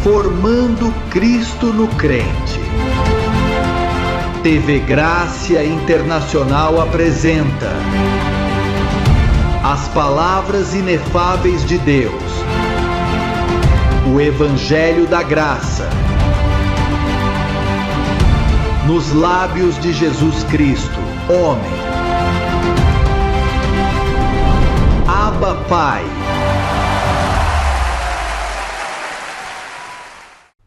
Formando Cristo no Crente. TV Grácia Internacional apresenta as palavras inefáveis de Deus, o Evangelho da Graça, nos lábios de Jesus Cristo, homem. Abba, Pai.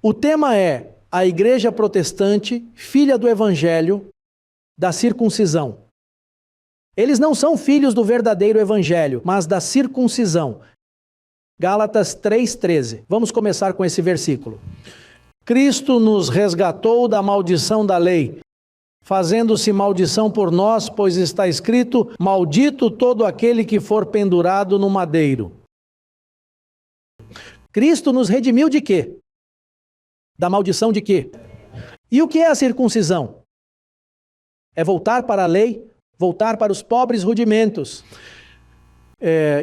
O tema é a Igreja Protestante, filha do Evangelho, da circuncisão. Eles não são filhos do verdadeiro Evangelho, mas da circuncisão. Gálatas 3,13. Vamos começar com esse versículo. Cristo nos resgatou da maldição da lei, fazendo-se maldição por nós, pois está escrito: maldito todo aquele que for pendurado no madeiro. Cristo nos redimiu de quê? Da maldição de quê? E o que é a circuncisão? É voltar para a lei, voltar para os pobres rudimentos.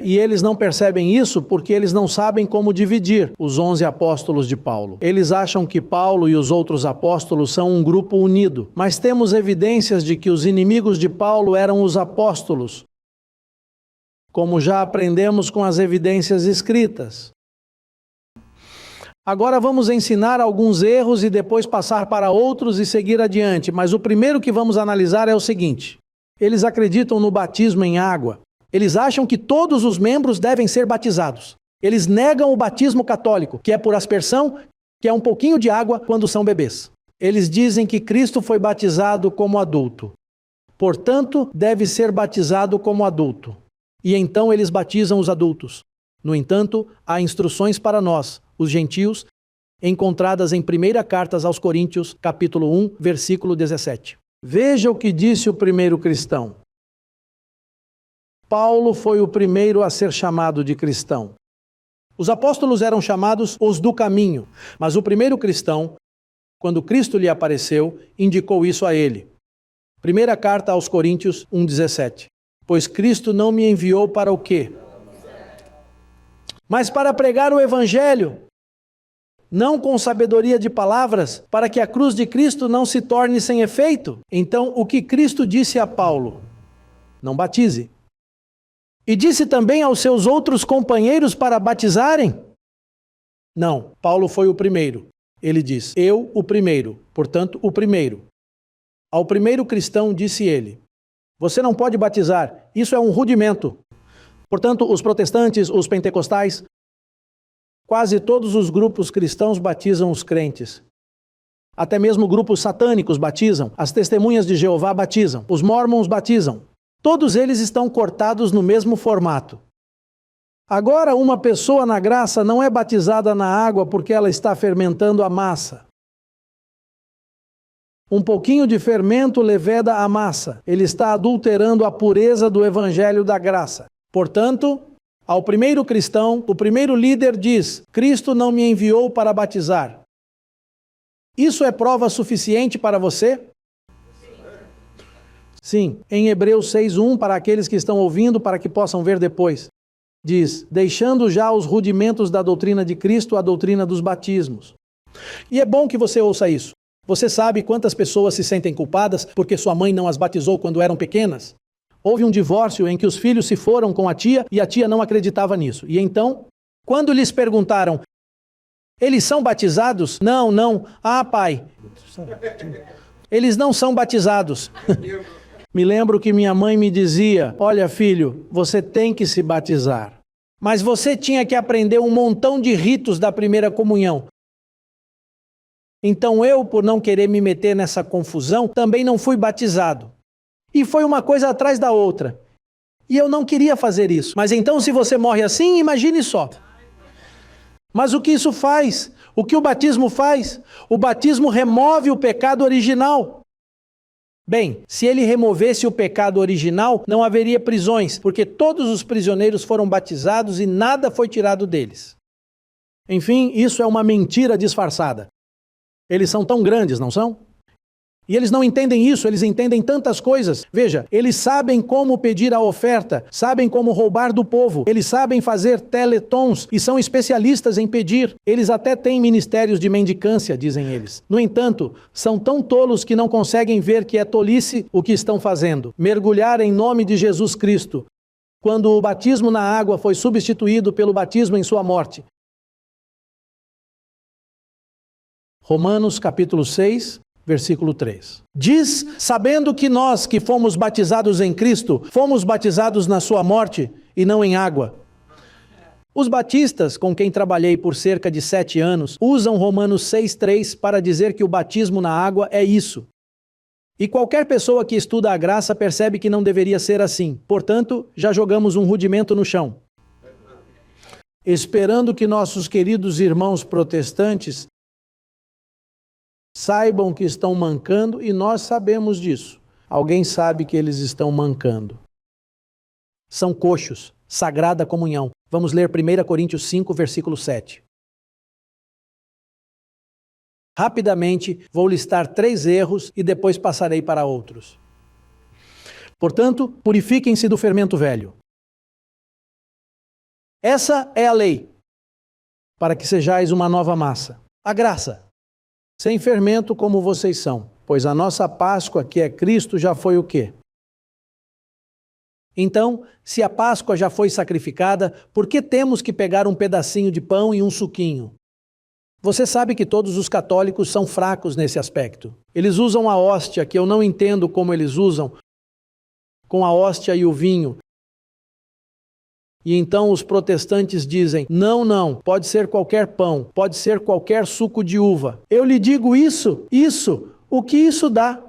E eles não percebem isso porque eles não sabem como dividir os 11 apóstolos de Paulo. Eles acham que Paulo e os outros apóstolos são um grupo unido. Mas temos evidências de que os inimigos de Paulo eram os apóstolos, como já aprendemos com as evidências escritas. Agora vamos ensinar alguns erros e depois passar para outros e seguir adiante. Mas o primeiro que vamos analisar é o seguinte: eles acreditam no batismo em água. Eles acham que todos os membros devem ser batizados. Eles negam o batismo católico, que é por aspersão, que é um pouquinho de água quando são bebês. Eles dizem que Cristo foi batizado como adulto. Portanto, deve ser batizado como adulto. E então eles batizam os adultos. No entanto, há instruções para nós, os gentios, encontradas em 1ª Carta aos Coríntios, capítulo 1, versículo 17. Veja o que disse o primeiro cristão. Paulo foi o primeiro a ser chamado de cristão. Os apóstolos eram chamados os do caminho, mas o primeiro cristão, quando Cristo lhe apareceu, indicou isso a ele. 1ª Carta aos Coríntios 1,17. Pois Cristo não me enviou para o quê? Mas para pregar o Evangelho, não com sabedoria de palavras, para que a cruz de Cristo não se torne sem efeito. Então, o que Cristo disse a Paulo? Não batize. E disse também aos seus outros companheiros para batizarem? Não, Paulo foi o primeiro. Ele diz: eu o primeiro, portanto o primeiro. Ao primeiro cristão disse ele: você não pode batizar, isso é um rudimento. Portanto, os protestantes, os pentecostais, quase todos os grupos cristãos batizam os crentes. Até mesmo grupos satânicos batizam, as testemunhas de Jeová batizam, os mormons batizam. Todos eles estão cortados no mesmo formato. Agora, uma pessoa na graça não é batizada na água porque ela está fermentando a massa. Um pouquinho de fermento leveda a massa. Ele está adulterando a pureza do Evangelho da graça. Portanto, ao primeiro cristão, o primeiro líder diz: Cristo não me enviou para batizar. Isso é prova suficiente para você? Sim, em Hebreus 6:1, para aqueles que estão ouvindo, para que possam ver depois, diz: deixando já os rudimentos da doutrina de Cristo, a doutrina dos batismos. E é bom que você ouça isso. Você sabe quantas pessoas se sentem culpadas porque sua mãe não as batizou quando eram pequenas? Houve um divórcio em que os filhos se foram com a tia e a tia não acreditava nisso. E então, quando lhes perguntaram: eles são batizados? Não, não. Ah, pai, eles não são batizados. Me lembro que minha mãe me dizia: olha, filho, você tem que se batizar. Mas você tinha que aprender um montão de ritos da primeira comunhão. Então eu, por não querer me meter nessa confusão, também não fui batizado. E foi uma coisa atrás da outra. E eu não queria fazer isso. Mas então, se você morre assim, imagine só. Mas o que isso faz? O que o batismo faz? O batismo remove o pecado original. Bem, se ele removesse o pecado original, não haveria prisões, porque todos os prisioneiros foram batizados e nada foi tirado deles. Enfim, isso é uma mentira disfarçada. Eles são tão grandes, não são? E eles não entendem isso, eles entendem tantas coisas. Veja, eles sabem como pedir a oferta, sabem como roubar do povo, eles sabem fazer teletons e são especialistas em pedir. Eles até têm ministérios de mendicância, dizem eles. No entanto, são tão tolos que não conseguem ver que é tolice o que estão fazendo. Mergulhar em nome de Jesus Cristo, quando o batismo na água foi substituído pelo batismo em sua morte. Romanos capítulo 6, versículo 3. Diz, sabendo que nós que fomos batizados em Cristo, fomos batizados na sua morte e não em água. Os batistas, com quem trabalhei por cerca de 7 anos, usam Romanos 6,3 para dizer que o batismo na água é isso. E qualquer pessoa que estuda a graça percebe que não deveria ser assim. Portanto, já jogamos um rudimento no chão. Esperando que nossos queridos irmãos protestantes saibam que estão mancando, e nós sabemos disso. Alguém sabe que eles estão mancando. São coxos, sagrada comunhão. Vamos ler 1 Coríntios 5, versículo 7. Rapidamente, vou listar 3 erros e depois passarei para outros. Portanto, purifiquem-se do fermento velho. Essa é a lei, para que sejais uma nova massa. A graça, sem fermento como vocês são, pois a nossa Páscoa, que é Cristo, já foi o quê? Então, se a Páscoa já foi sacrificada, por que temos que pegar um pedacinho de pão e um suquinho? Você sabe que todos os católicos são fracos nesse aspecto. Eles usam a hóstia, que eu não entendo como eles usam, com a hóstia e o vinho. E então os protestantes dizem, não, pode ser qualquer pão, pode ser qualquer suco de uva. Eu lhe digo isso, o que isso dá?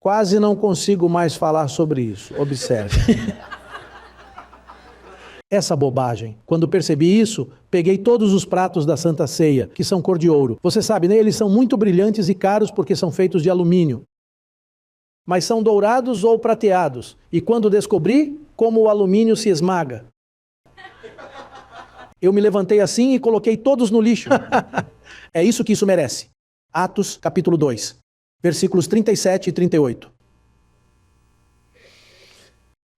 Quase não consigo mais falar sobre isso, observe. Essa bobagem. Quando percebi isso, peguei todos os pratos da Santa Ceia, que são cor de ouro. Você sabe, né? Eles são muito brilhantes e caros porque são feitos de alumínio. Mas são dourados ou prateados. E quando descobri, como o alumínio se esmaga. Eu me levantei assim e coloquei todos no lixo. É isso que isso merece. Atos, capítulo 2, versículos 37 e 38.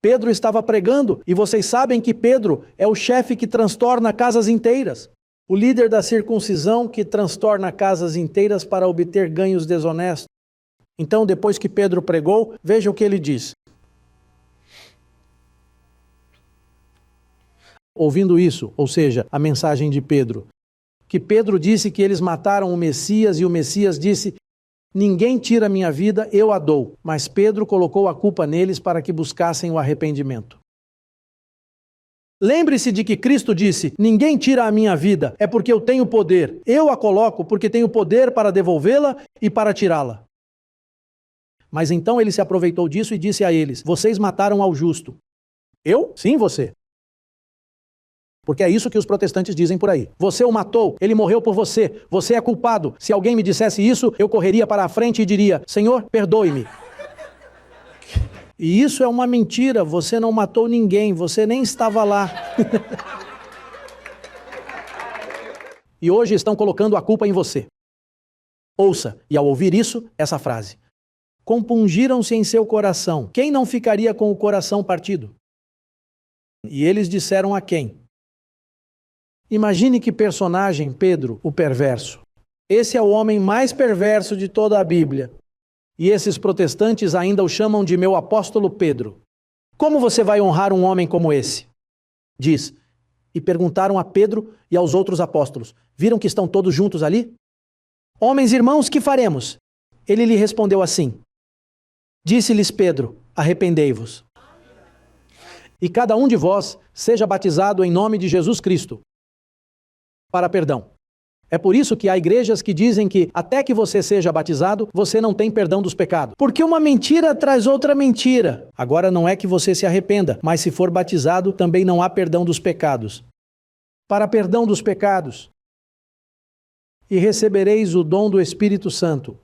Pedro estava pregando, e vocês sabem que Pedro é o chefe que transtorna casas inteiras. O líder da circuncisão que transtorna casas inteiras para obter ganhos desonestos. Então, depois que Pedro pregou, veja o que ele diz. Ouvindo isso, ou seja, a mensagem de Pedro, que Pedro disse que eles mataram o Messias e o Messias disse, ninguém tira a minha vida, eu a dou. Mas Pedro colocou a culpa neles para que buscassem o arrependimento. Lembre-se de que Cristo disse, ninguém tira a minha vida, é porque eu tenho poder. Eu a coloco porque tenho poder para devolvê-la e para tirá-la. Mas então ele se aproveitou disso e disse a eles, vocês mataram ao justo. Eu? Sim, você. Porque é isso que os protestantes dizem por aí. Você o matou, ele morreu por você, você é culpado. Se alguém me dissesse isso, eu correria para a frente e diria, Senhor, perdoe-me. E isso é uma mentira, você não matou ninguém, você nem estava lá. E hoje estão colocando a culpa em você. Ouça, e ao ouvir isso, essa frase. Compungiram-se em seu coração. Quem não ficaria com o coração partido? E eles disseram a quem? Imagine que personagem, Pedro, o perverso. Esse é o homem mais perverso de toda a Bíblia. E esses protestantes ainda o chamam de meu apóstolo Pedro. Como você vai honrar um homem como esse? Diz, e perguntaram a Pedro e aos outros apóstolos, viram que estão todos juntos ali? Homens irmãos, que faremos? Ele lhe respondeu assim, disse-lhes Pedro, arrependei-vos. E cada um de vós seja batizado em nome de Jesus Cristo, para perdão. É por isso que há igrejas que dizem que até que você seja batizado, você não tem perdão dos pecados. Porque uma mentira traz outra mentira. Agora não é que você se arrependa, mas se for batizado, também não há perdão dos pecados. Para perdão dos pecados. E recebereis o dom do Espírito Santo.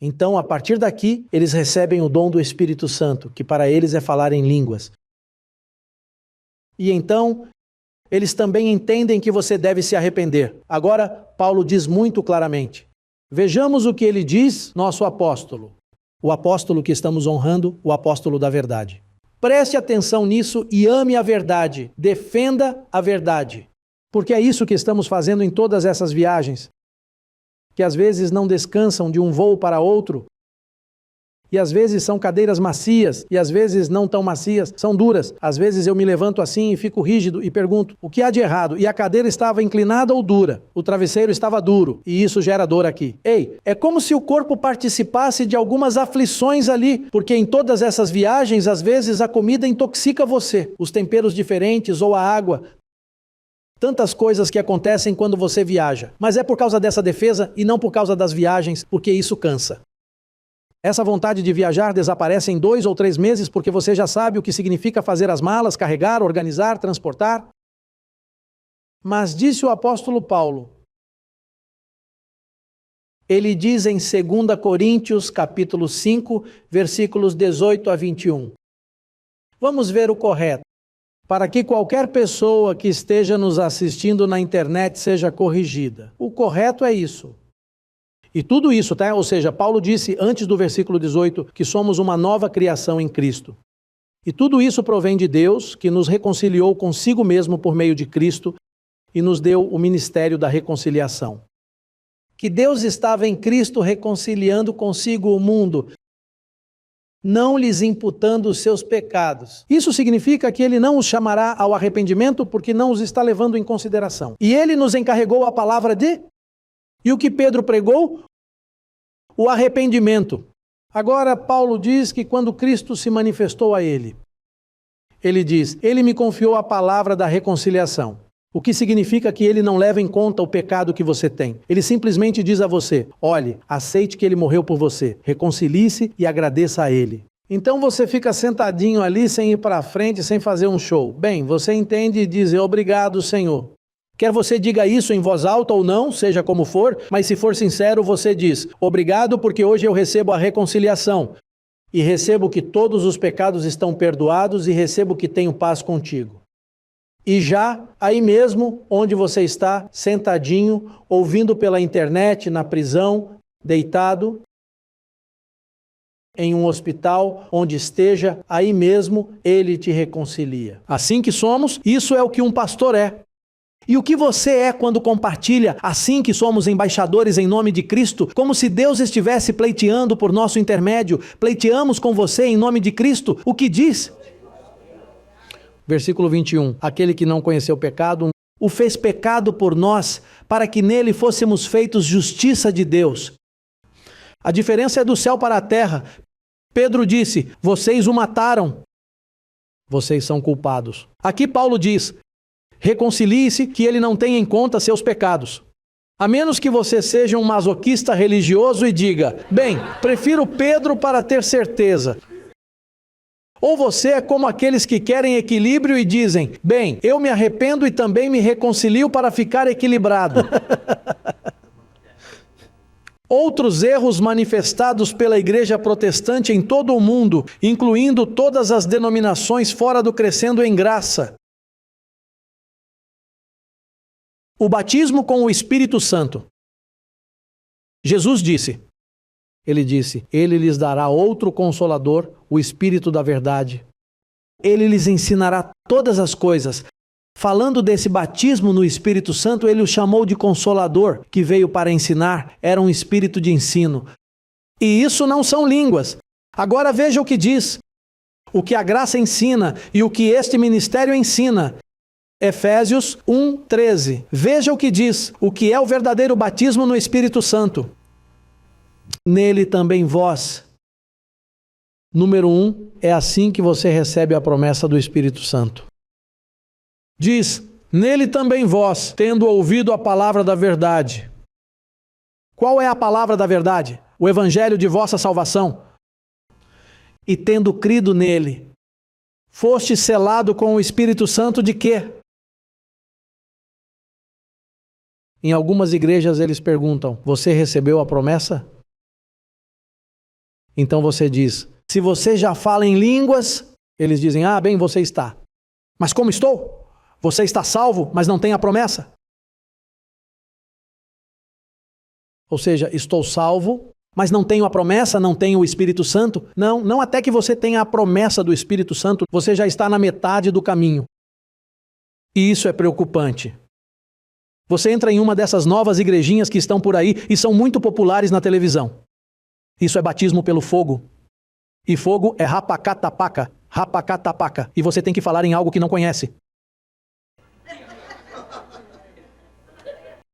Então, a partir daqui, eles recebem o dom do Espírito Santo, que para eles é falar em línguas. E então, eles também entendem que você deve se arrepender. Agora, Paulo diz muito claramente, Vejamos o que ele diz, nosso apóstolo. O apóstolo que estamos honrando, o apóstolo da verdade. Preste atenção nisso e ame a verdade. Defenda a verdade. Porque é isso que estamos fazendo em todas essas viagens, que às vezes não descansam de um voo para outro, e às vezes são cadeiras macias, e às vezes não tão macias, são duras. Às vezes eu me levanto assim e fico rígido e pergunto, o que há de errado? E a cadeira estava inclinada ou dura? O travesseiro estava duro, e isso gera dor aqui. Ei, é como se o corpo participasse de algumas aflições ali, porque em todas essas viagens, às vezes a comida intoxica você, os temperos diferentes ou a água. Tantas coisas que acontecem quando você viaja. Mas é por causa dessa defesa e não por causa das viagens, porque isso cansa. Essa vontade de viajar desaparece em 2 ou 3 meses porque você já sabe o que significa fazer as malas, carregar, organizar, transportar. Mas disse o apóstolo Paulo, ele diz em 2 Coríntios, capítulo 5, versículos 18 a 21. Vamos ver o correto, para que qualquer pessoa que esteja nos assistindo na internet seja corrigida. O correto é isso. E tudo isso, tá? Ou seja, Paulo disse antes do versículo 18 que somos uma nova criação em Cristo. E tudo isso provém de Deus, que nos reconciliou consigo mesmo por meio de Cristo e nos deu o ministério da reconciliação. Que Deus estava em Cristo reconciliando consigo o mundo, não lhes imputando os seus pecados. Isso significa que ele não os chamará ao arrependimento porque não os está levando em consideração. E ele nos encarregou a palavra de... E o que Pedro pregou? O arrependimento. Agora, Paulo diz que quando Cristo se manifestou a ele diz, ele me confiou a palavra da reconciliação. O que significa que ele não leva em conta o pecado que você tem. Ele simplesmente diz a você, olhe, aceite que ele morreu por você, reconcilie-se e agradeça a ele. Então você fica sentadinho ali sem ir para frente, sem fazer um show. Bem, você entende e diz, obrigado, Senhor. Quer você diga isso em voz alta ou não, seja como for, mas se for sincero, você diz, obrigado porque hoje eu recebo a reconciliação e recebo que todos os pecados estão perdoados e recebo que tenho paz contigo. E já aí mesmo, onde você está, sentadinho, ouvindo pela internet, na prisão, deitado, em um hospital, onde esteja, aí mesmo ele te reconcilia. Assim que somos, isso é o que um pastor é. E o que você é quando compartilha, assim que somos embaixadores em nome de Cristo, como se Deus estivesse pleiteando por nosso intermédio, pleiteamos com você em nome de Cristo, o que diz? Versículo 21, aquele que não conheceu pecado, o fez pecado por nós, para que nele fôssemos feitos justiça de Deus. A diferença é do céu para a terra. Pedro disse, vocês o mataram, vocês são culpados. Aqui Paulo diz, reconcilie-se que ele não tenha em conta seus pecados. A menos que você seja um masoquista religioso e diga, bem, prefiro Pedro para ter certeza. Ou você é como aqueles que querem equilíbrio e dizem, bem, eu me arrependo e também me reconcilio para ficar equilibrado. Outros erros manifestados pela igreja protestante em todo o mundo, incluindo todas as denominações fora do Crescendo em Graça. O batismo com o Espírito Santo. Jesus disse, ele lhes dará outro Consolador, o Espírito da verdade. Ele lhes ensinará todas as coisas. Falando desse batismo no Espírito Santo, ele o chamou de Consolador, que veio para ensinar, era um espírito de ensino. E isso não são línguas. Agora veja o que diz. O que a graça ensina e o que este ministério ensina. Efésios 1:13. Veja o que diz, o que é o verdadeiro batismo no Espírito Santo. Nele também vós. Número 1, é assim que você recebe a promessa do Espírito Santo. Diz, nele também vós, tendo ouvido a palavra da verdade. Qual é a palavra da verdade? O evangelho de vossa salvação. E tendo crido nele, foste selado com o Espírito Santo de quê? Em algumas igrejas eles perguntam, você recebeu a promessa? Então você diz, se você já fala em línguas, eles dizem, bem, você está. Mas como estou? Você está salvo, mas não tem a promessa? Ou seja, estou salvo, mas não tenho a promessa, não tenho o Espírito Santo. Não até que você tenha a promessa do Espírito Santo, você já está na metade do caminho. E isso é preocupante. Você entra em uma dessas novas igrejinhas que estão por aí e são muito populares na televisão. Isso é batismo pelo fogo. E fogo é rapacatapaca, rapacatapaca. E você tem que falar em algo que não conhece.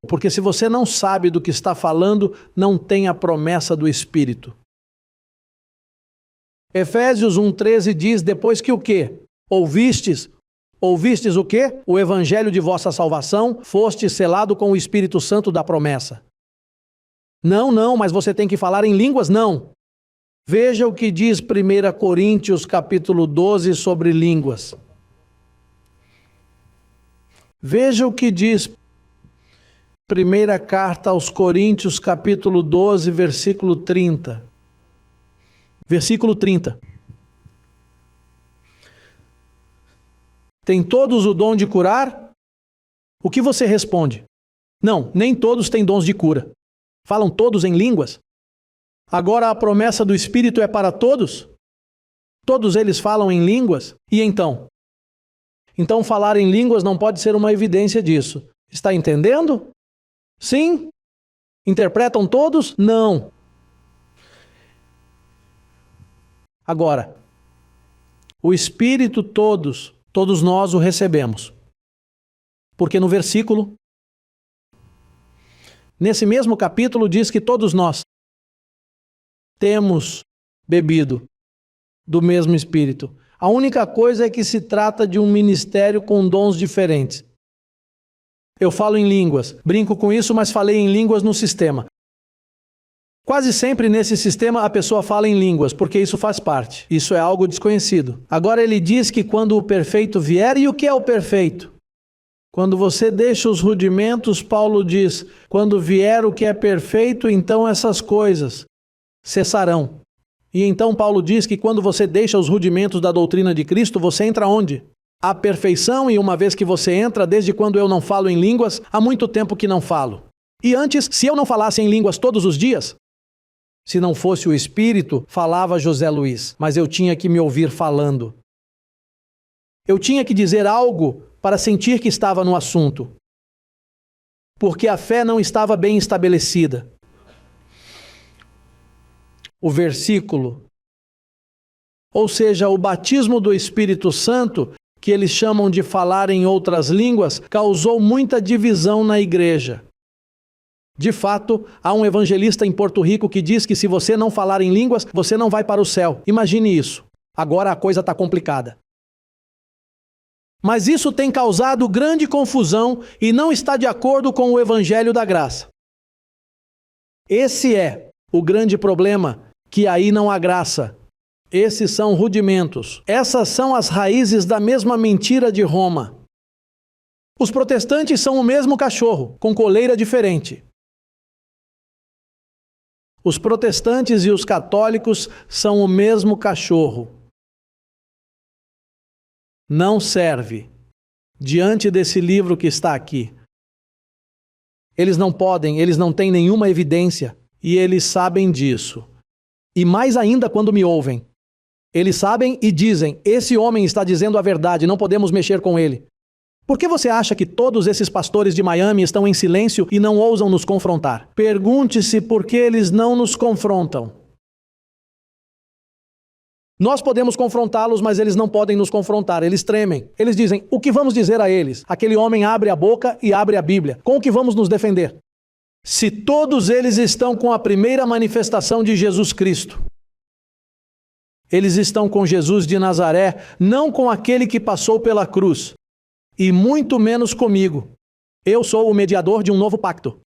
Porque se você não sabe do que está falando, não tem a promessa do Espírito. Efésios 1,13 diz, depois que o quê? Ouvistes o quê? O evangelho de vossa salvação, foste selado com o Espírito Santo da promessa. Não, mas você tem que falar em línguas? Não. Veja o que diz 1 Coríntios capítulo 12 sobre línguas. Veja o que diz Primeira carta aos Coríntios, capítulo 12, versículo 30. Versículo 30. Tem todos o dom de curar? O que você responde? Não, nem todos têm dons de cura. Falam todos em línguas? Agora a promessa do Espírito é para todos? Todos eles falam em línguas? E então? Então falar em línguas não pode ser uma evidência disso. Está entendendo? Sim? Interpretam todos? Não. Agora, o Espírito todos nós o recebemos. Porque no versículo, nesse mesmo capítulo, diz que todos nós temos bebido do mesmo Espírito. A única coisa é que se trata de um ministério com dons diferentes. Eu falo em línguas, brinco com isso, mas falei em línguas no sistema. Quase sempre nesse sistema a pessoa fala em línguas, porque isso faz parte. Isso é algo desconhecido. Agora ele diz que quando o perfeito vier, e o que é o perfeito? Quando você deixa os rudimentos, Paulo diz, quando vier o que é perfeito, então essas coisas cessarão. E então Paulo diz que quando você deixa os rudimentos da doutrina de Cristo, você entra onde? A perfeição, e uma vez que você entra, desde quando eu não falo em línguas, há muito tempo que não falo. E antes, se eu não falasse em línguas todos os dias, se não fosse o Espírito, falava José Luiz, mas eu tinha que me ouvir falando. Eu tinha que dizer algo para sentir que estava no assunto, porque a fé não estava bem estabelecida. O versículo, ou seja, o batismo do Espírito Santo, que eles chamam de falar em outras línguas, causou muita divisão na igreja. De fato, há um evangelista em Porto Rico que diz que se você não falar em línguas, você não vai para o céu. Imagine isso. Agora a coisa está complicada. Mas isso tem causado grande confusão e não está de acordo com o evangelho da graça. Esse é o grande problema, que aí não há graça. Esses são rudimentos. Essas são as raízes da mesma mentira de Roma. Os protestantes são o mesmo cachorro, com coleira diferente. Os protestantes e os católicos são o mesmo cachorro. Não serve diante desse livro que está aqui. Eles não podem, eles não têm nenhuma evidência e eles sabem disso. E mais ainda quando me ouvem. Eles sabem e dizem, esse homem está dizendo a verdade, não podemos mexer com ele. Por que você acha que todos esses pastores de Miami estão em silêncio e não ousam nos confrontar? Pergunte-se por que eles não nos confrontam. Nós podemos confrontá-los, mas eles não podem nos confrontar, eles tremem. Eles dizem, o que vamos dizer a eles? Aquele homem abre a boca e abre a Bíblia. Com o que vamos nos defender? Se todos eles estão com a primeira manifestação de Jesus Cristo, eles estão com Jesus de Nazaré, não com aquele que passou pela cruz, e muito menos comigo. Eu sou o mediador de um novo pacto.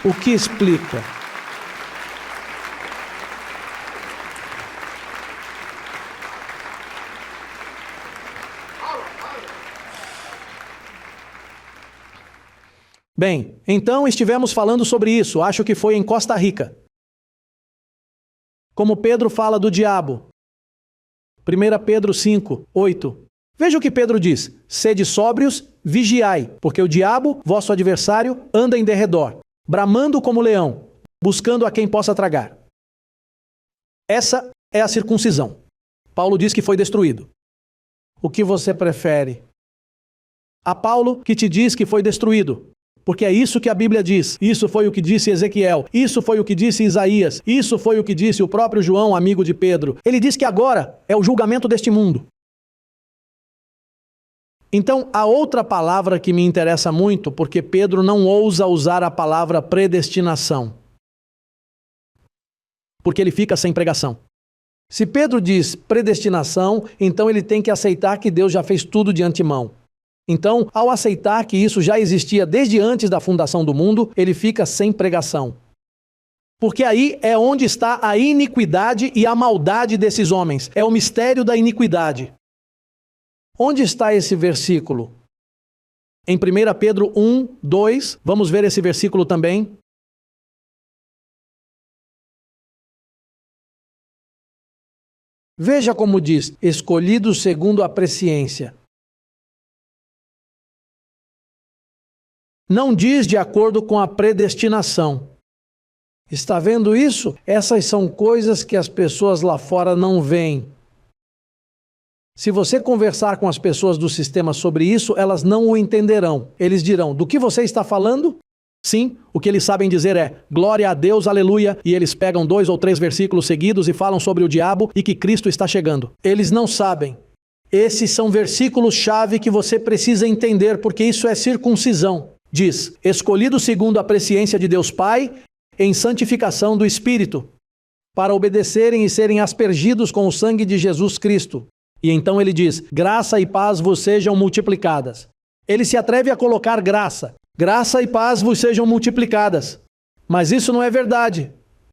O que explica? Bem, então estivemos falando sobre isso, acho que foi em Costa Rica. Como Pedro fala do diabo. 1 Pedro 5, 8. Veja o que Pedro diz: sede sóbrios, vigiai, porque o diabo, vosso adversário, anda em derredor, bramando como leão, buscando a quem possa tragar. Essa é a circuncisão. Paulo diz que foi destruído. O que você prefere? A Paulo que te diz que foi destruído, porque é isso que a Bíblia diz. Isso foi o que disse Ezequiel, isso foi o que disse Isaías, isso foi o que disse o próprio João, amigo de Pedro. Ele diz que agora é o julgamento deste mundo. Então, a outra palavra que me interessa muito, porque Pedro não ousa usar a palavra predestinação, porque ele fica sem pregação. Se Pedro diz predestinação, então ele tem que aceitar que Deus já fez tudo de antemão. Então, ao aceitar que isso já existia desde antes da fundação do mundo, ele fica sem pregação. Porque aí é onde está a iniquidade e a maldade desses homens. É o mistério da iniquidade. Onde está esse versículo? Em 1 Pedro 1, 2, vamos ver esse versículo também. Veja como diz: escolhidos segundo a presciência. Não diz de acordo com a predestinação. Está vendo isso? Essas são coisas que as pessoas lá fora não veem. Se você conversar com as pessoas do sistema sobre isso, elas não o entenderão. Eles dirão: do que você está falando? Sim, o que eles sabem dizer é glória a Deus, aleluia, e eles pegam 2 ou 3 versículos seguidos e falam sobre o diabo e que Cristo está chegando. Eles não sabem. Esses são versículos-chave que você precisa entender, porque isso é circuncisão. Diz: escolhido segundo a presciência de Deus Pai, em santificação do Espírito, para obedecerem e serem aspergidos com o sangue de Jesus Cristo. E então ele diz: graça e paz vos sejam multiplicadas. Ele se atreve a colocar graça. Graça e paz vos sejam multiplicadas. Mas isso não é verdade,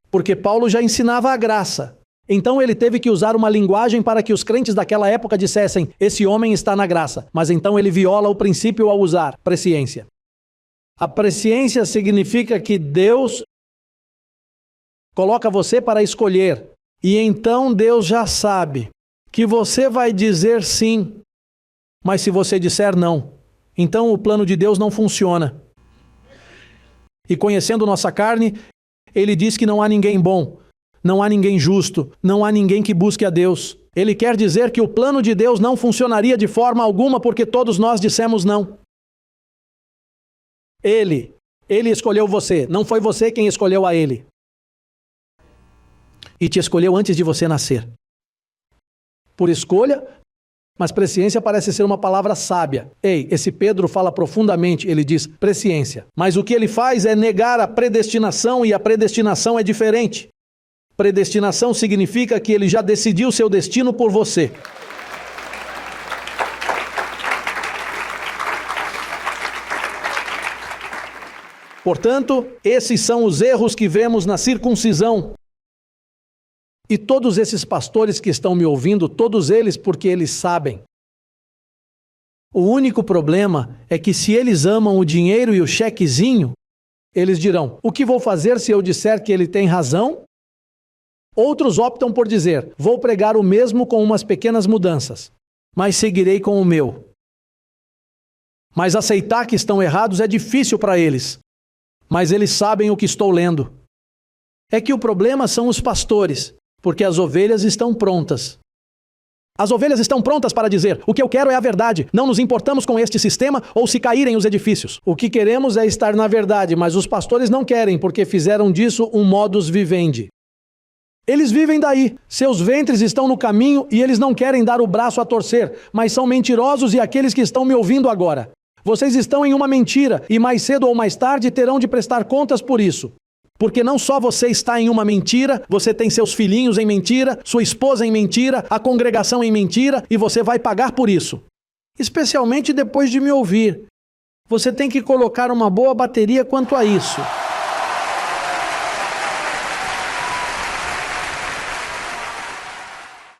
porque Paulo já ensinava a graça. Então ele teve que usar uma linguagem para que os crentes daquela época dissessem: esse homem está na graça. Mas então ele viola o princípio ao usar presciência. A presciência significa que Deus coloca você para escolher. E então Deus já sabe que você vai dizer sim, mas se você disser não, então o plano de Deus não funciona. E conhecendo nossa carne, ele diz que não há ninguém bom, não há ninguém justo, não há ninguém que busque a Deus. Ele quer dizer que o plano de Deus não funcionaria de forma alguma porque todos nós dissemos não. Ele escolheu você, não foi você quem escolheu a ele. E te escolheu antes de você nascer. Por escolha, mas presciência parece ser uma palavra sábia. Ei, esse Pedro fala profundamente, ele diz presciência. Mas o que ele faz é negar a predestinação, e a predestinação é diferente. Predestinação significa que ele já decidiu seu destino por você. Portanto, esses são os erros que vemos na circuncisão. E todos esses pastores que estão me ouvindo, todos eles porque eles sabem. O único problema é que se eles amam o dinheiro e o chequezinho, eles dirão: o que vou fazer se eu disser que ele tem razão? Outros optam por dizer: vou pregar o mesmo com umas pequenas mudanças, mas seguirei com o meu. Mas aceitar que estão errados é difícil para eles. Mas eles sabem o que estou lendo. É que o problema são os pastores, porque as ovelhas estão prontas. As ovelhas estão prontas para dizer: o que eu quero é a verdade, não nos importamos com este sistema ou se caírem os edifícios. O que queremos é estar na verdade, mas os pastores não querem, porque fizeram disso um modus vivendi. Eles vivem daí, seus ventres estão no caminho e eles não querem dar o braço a torcer, mas são mentirosos. E aqueles que estão me ouvindo agora, vocês estão em uma mentira e mais cedo ou mais tarde terão de prestar contas por isso. Porque não só você está em uma mentira, você tem seus filhinhos em mentira, sua esposa em mentira, a congregação em mentira, e você vai pagar por isso. Especialmente depois de me ouvir. Você tem que colocar uma boa bateria quanto a isso.